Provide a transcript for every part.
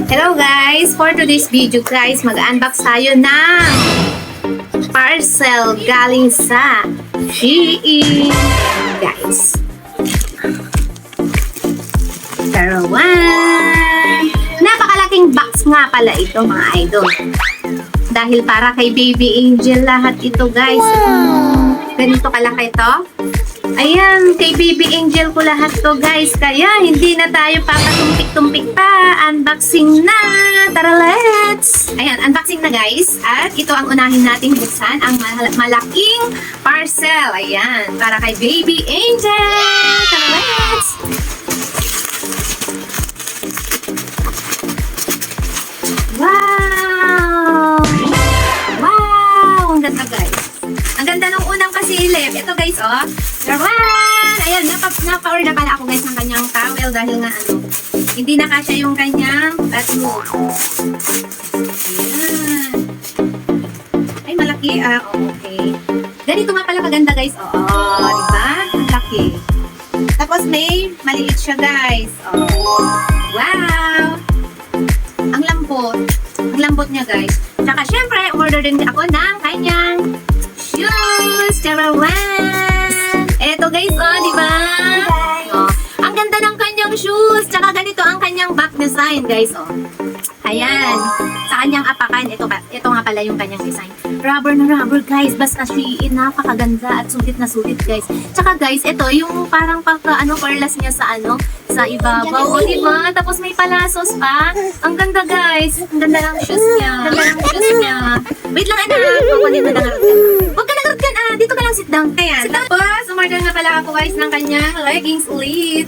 Hello guys! For today's video guys, mag-unbox tayo ng parcel galing sa Shein guys. Tarawan! Napakalaking box nga pala ito mga idol. Dahil para kay Baby Angel lahat ito guys. Ganito kalaki ito. Ayan, kay Baby Angel ko lahat to guys. Kaya hindi na tayo papatumpik-tumpik pa. Unboxing na! Tara, let's! Ayan, unboxing na guys. At ito ang unahin nating buksan. Ang malaking parcel. Ayan, para kay Baby Angel. Tara, let's! Wow! Wow! Ang ganda guys. Ang ganda nung unang pasilip. Ito guys, oh. Tarawan! Ayan, napa-order pala ako guys ng kanyang towel dahil nga hindi na kasya yung kanyang tatlo. Ayan. Ay, malaki. Okay. Ganito nga pala kaganda guys. Diba? Ang laki. Tapos may maliit siya guys. Wow! Ang lambot. Ang lambot niya guys. Tsaka syempre, order din ako ng kanyang shoes. Tarawan! Eto guys, di ba? Ang ganda ng kanyang shoes. Tsaka ganito ang kanyang back design guys, Ayan. Sa kanyang apakan, ito nga pala yung kanyang design. Rubber na rubber guys. Basta Shein, napakaganda at sulit na sulit guys. Tsaka guys, ito yung parang perlas niya sa ibabaw. Diba? Tapos may palasos pa. Ang ganda guys. Ang ganda ng shoes niya. Wait lang, kukunin mo na nga. Huwag ka nagarot ka dito ka lang sit down. Ayan. Tapos, umorder nga pala ako guys ng kanyang leggings ulit.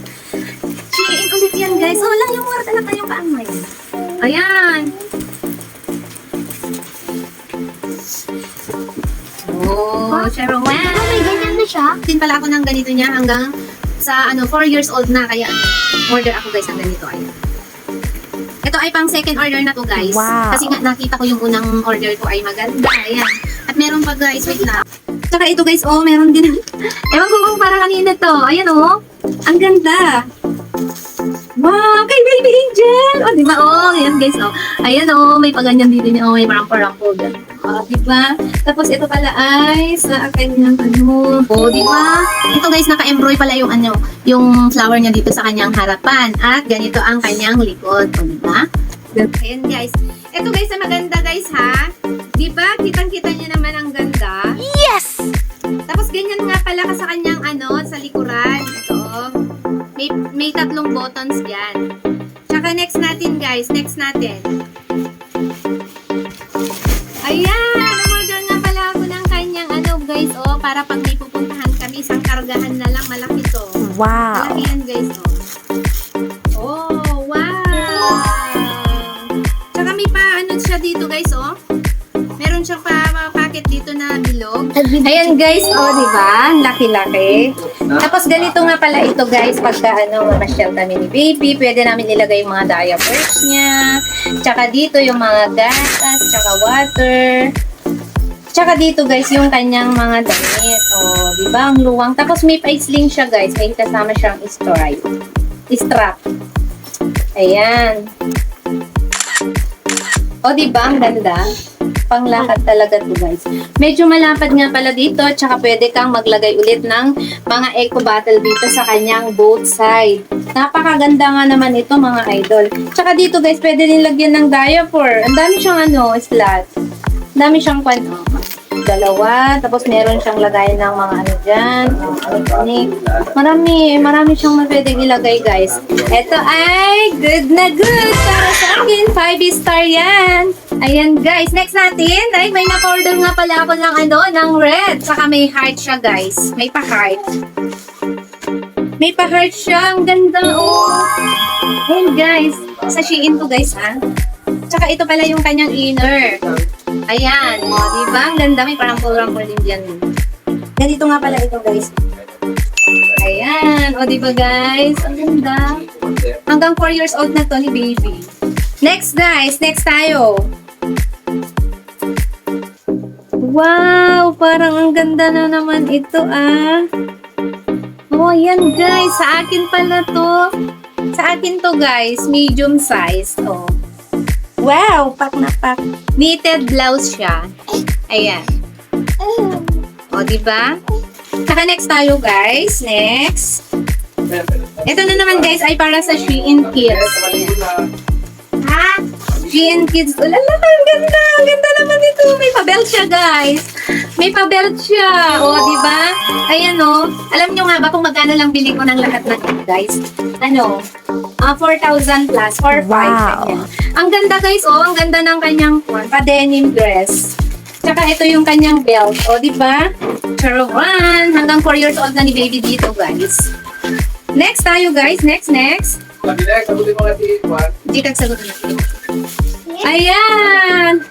Shein ulit yan guys. Lang yung mura talaga yung paangay. Ayan. Tarawan. May ganyan na siya. Din pala ako ng ganito niya hanggang sa 4 years old na. Kaya order ako guys ng ganito. Ayan. Ito ay pang second order na to guys. Wow. Kasi nga nakita ko yung unang order ko ay maganda. Ayan. At meron pa guys. Wait lang. Saka ito guys, meron din. Ewan ko kung para kanina to. Ayan ang ganda. Wow, kay Baby Angel! Diba? Ayan guys, Ayan, may paganyan dito niya. May rampo-rampo. Diba? Tapos ito pala ay sa kanyang diba? Ito guys, naka-embroy pala yung flower niya dito sa kanyang harapan. At ganito ang kanyang likod. Diba? Ayan guys. Ito guys, maganda guys ha. Diba? Kitang-kita niya naman ang ganda. Yes! Tapos ganyan nga pala ka sa kanyang sa likuran. Ito may 3 buttons yan. Tsaka next natin guys. Ayan! Umorder nga pala ako ng kanyang guys, para pag may pupuntahan kami, isang kargahan na lang, malaki to. Wow! Malaki yan guys, wow! Tsaka may siya dito guys, meron siyang packet dito na bilog. Ayan guys, diba? Laki-laki. Tapos ganito nga pala ito guys, pagka masyal kami ni Baby, pwede namin ilagay yung mga diapers niya. Tsaka dito yung mga gatas, tsaka water. Tsaka dito guys, yung kanyang mga damit. Diba? Ang luwang. Tapos may pa-sling siya guys. May kasama siyang strap. Ayan. Diba? Ang ganda. Panglakad talaga to guys. Medyo malapad nga pala dito, tsaka pwede kang maglagay ulit ng mga eco bottle dito sa kanyang both side. Napakaganda nga naman ito mga idol. Tsaka dito guys, pwede din lagyan ng diaper. Ang dami siyang slot. Ang dami siyang dalawa. Tapos meron siyang lagay ng mga dyan. Marami siyang pwedeng ilagay guys. Ito ay good na good para sa akin. 5 star yan. Ayan guys, next natin ay may na-order nga pala ako ng red. Saka may heart siya guys. May pa-heart. May pa-heart siya. Ang ganda Ayan guys. Sa Shein to guys ha. Tsaka ito pala yung kanyang inner. Ayan. Diba? Ang ganda. May parang rampol din dyan. Ganito nga pala ito guys. Ayan. Diba guys? Ang ganda. Hanggang 4 years old na to ni Baby. Next guys. Next tayo. Wow! Parang ang ganda na naman ito yan guys. Sa akin pala to. Sa akin to guys. Medium size. Wow! Pak na pak. Knitted blouse siya. Ayan. O, diba? Saka next tayo, guys. Next. Ito na naman, guys, ay para sa Shein Kids. Ayan. Ha? Shein Kids. Ulala, ang ganda. Ang ganda naman ito. May pa-belt siya, guys. May pa-belt siya. O, diba? Ayan, o. Alam nyo nga ba kung magkano lang bili ko ng lahat na ito, guys? Ano? 4,000 plus. 4,500. Wow. Ayan. Ang ganda, guys. O, ang ganda ng kanyang pa-denim dress. Tsaka ito yung kanyang belt. O, diba? Charon. Hanggang 4 years old na ni baby dito, guys. Next tayo, guys. Next. Mabilis, sagutin mo kasi Juan. Hindi kagsagot na. Ayan!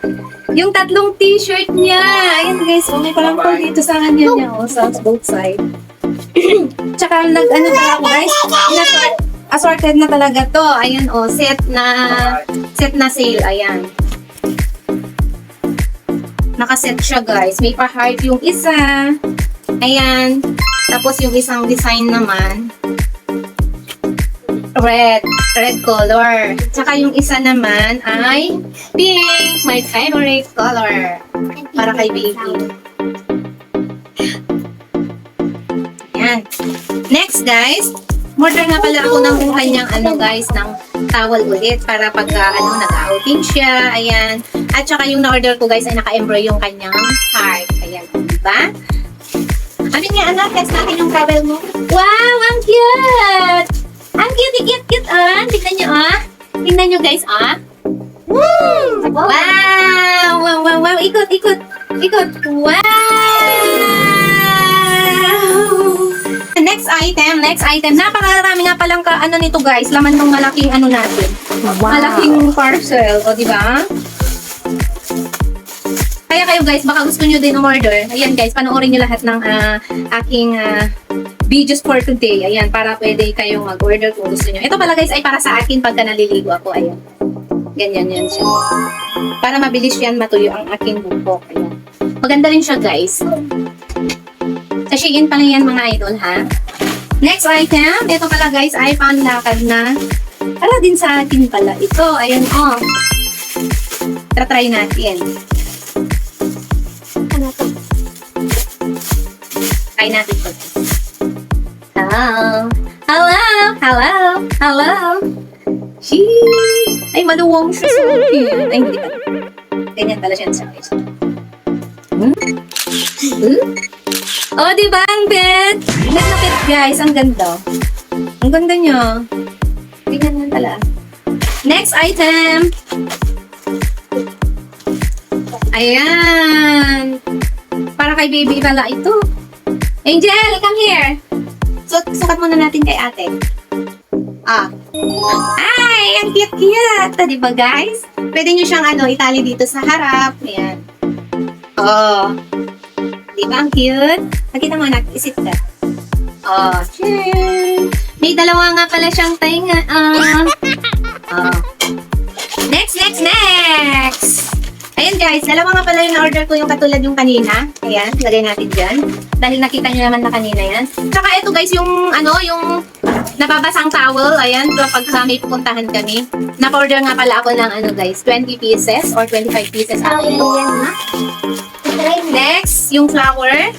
Yung tatlong t-shirt niya. Ayan, guys. O, may palang po dito sa kanya niya. O, sa both side. Tsaka, nag-ano pala ako, guys. Assorted na talaga to. Ayan, o. Set na sale. Ayan. Nakaset siya, guys. May pa-heart yung isa. Ayan. Tapos yung isang design naman. Red color. Tsaka yung isa naman ay pink. My favorite color. Para kay baby. Ayan. Next, guys. Order nga pala ako ng kanyang guys, ng towel ulit para pagka nag-outing siya. Ayan. At saka yung na-order ko, guys, ay naka-embroider yung kanyang heart. Ayan. Diba? Amin nga, anak, test natin yung towel mo. Wow! Ang cute! Ang cute, ah. Tignan nyo, ah. Tignan nyo, guys, ah. Wow! Ikot. Wow! Next item. Napakarami nga palang nito, guys. Laman ng malaking natin. Wow. Malaking parcel. O, diba? Kaya kayo, guys, baka gusto nyo din umorder. Ayan, guys, panoorin nyo lahat ng aking videos for today. Ayan, para pwede kayong mag-order kung gusto nyo. Ito pala, guys, ay para sa akin pagka naliligo ako. Ayan. Ganyan yan siya. Para mabilis yan matuyo ang aking bubok. Ayan. Maganda rin siya, guys. Sa Shein pala yan, mga idol, ha? Next item. Ito pala, guys, ay panlakad na. Para din sa akin pala. Ito, ayan, oh. Try natin. Ano to? Try natin ito. Hello. Ay, maluwang siya sa akin. Ay, hindi pa. Ganyan pala siya sa akin. Oh, diba ang bed? Nakakit, guys. Ang ganda. Ang ganda niya. Tingnan mo pala. Next item. Ayan. Para kay baby pala ito. Angel, come here. Sukat muna natin kay ate. Ay, ang cute. Diba, guys? Pwede nyo siyang itali dito sa harap. Ayan. Oh. Diba ang cute? Nakita mo, anak. Isit ka. Oh, cheers. May dalawa nga pala siyang tainga. Next. Ayan, guys. Dalawa nga pala yung na-order ko yung katulad yung kanina. Ayan, lagay natin dyan. Dahil nakita nyo naman na kanina yan. Tsaka ito, guys, yung nababasang towel. Ayan, kapag may pupuntahan kami. Na-order nga pala ako ng guys, 20 pieces or 25 pieces. Next, yung flower.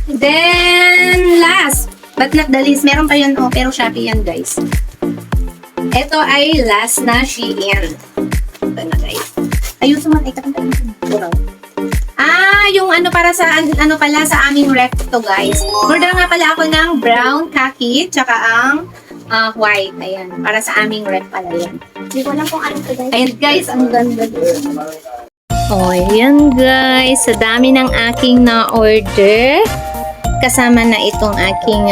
Then, last but not the least, meron pa yun, pero Shopee yan, guys. Ito ay last na Shein. Ito na, guys. Ayun, ay katanda. Yung para sa, pala sa aming ref to, guys. Order nga pala ako ng brown, khaki, tsaka ang white. Ayan, para sa aming ref pala yan. Hindi ko alam kung ano to, guys. Ayan, guys, ang ganda. Oh, ayan, guys. Sa dami ng aking na-order, kasama na itong aking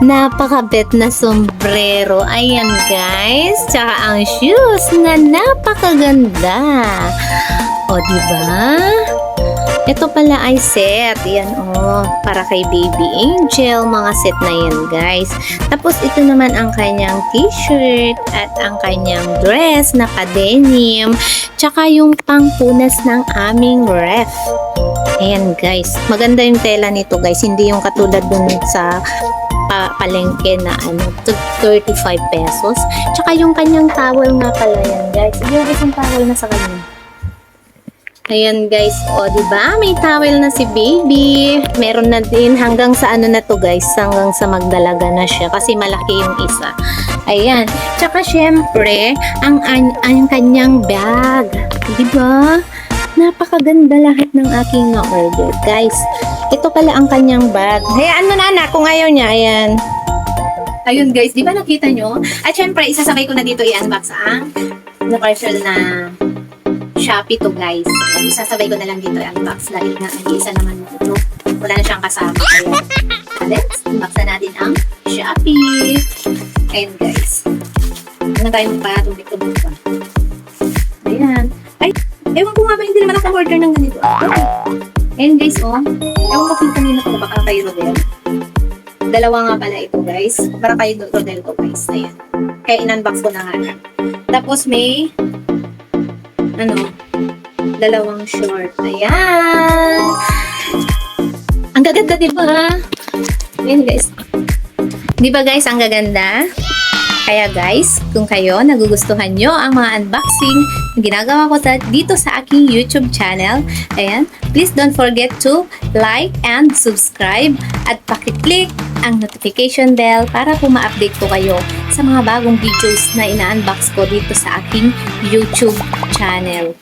napakabet na sombrero. Ayan, guys. Tsaka ang shoes na napakaganda. O, diba? Ito pala ay set. Yan, para kay Baby Angel. Mga set na yan, guys. Tapos, ito naman ang kanyang t-shirt at ang kanyang dress na pa-denim. Tsaka yung pangpunas ng aming ref. Ayan, guys. Maganda yung tela nito, guys. Hindi yung katulad dun sa palengke na 35 pesos. Tsaka yung kanyang towel nga pala yan, guys. Yung isang towel na sa kanya. Ayan guys, o diba? May towel na si baby. Meron na din hanggang sa na to guys, hanggang sa magdalaga na siya kasi malaki yung isa. Ayan. Tsaka syempre, ang kanyang bag. Diba? Napakaganda lahat ng aking na-order. Guys, ito pala ang kanyang bag. Hayaan mo na anak kung ayaw niya. Ayan. Ayun guys, di ba nakita nyo? At syempre, isasakay ko na dito i-unbox ang na-parcel na Shopee to guys. Ayan, isasabay ko na lang dito i-unbox dahil nga nag-iisa naman ito. Wala na siyang kasama. Ayan. Let's unbox na natin ang Shopee. Ayan guys. Ano tayo magpatubig-tubig pa? Ayan. Ay, ewan ko nga ba hindi naman ako order ng ganito. Ayan guys, oh. Ewan ko kung kanina ko baka kay Rodel. Dalawa nga pala ito guys. Para kay Rodel to guys. Ayan. Kaya in-unbox ko na nga lang. Tapos may dalawang short. Ayan. Ang gaganda, diba? Ayan, guys. Diba, guys, ang gaganda? Kaya, guys, kung kayo nagugustuhan nyo ang mga unboxing na ginagawa ko dito sa aking YouTube channel, ayan, please don't forget to like and subscribe at pakiclick ang notification bell para po ma-update ko kayo sa mga bagong videos na ina-unbox ko dito sa aking YouTube channel.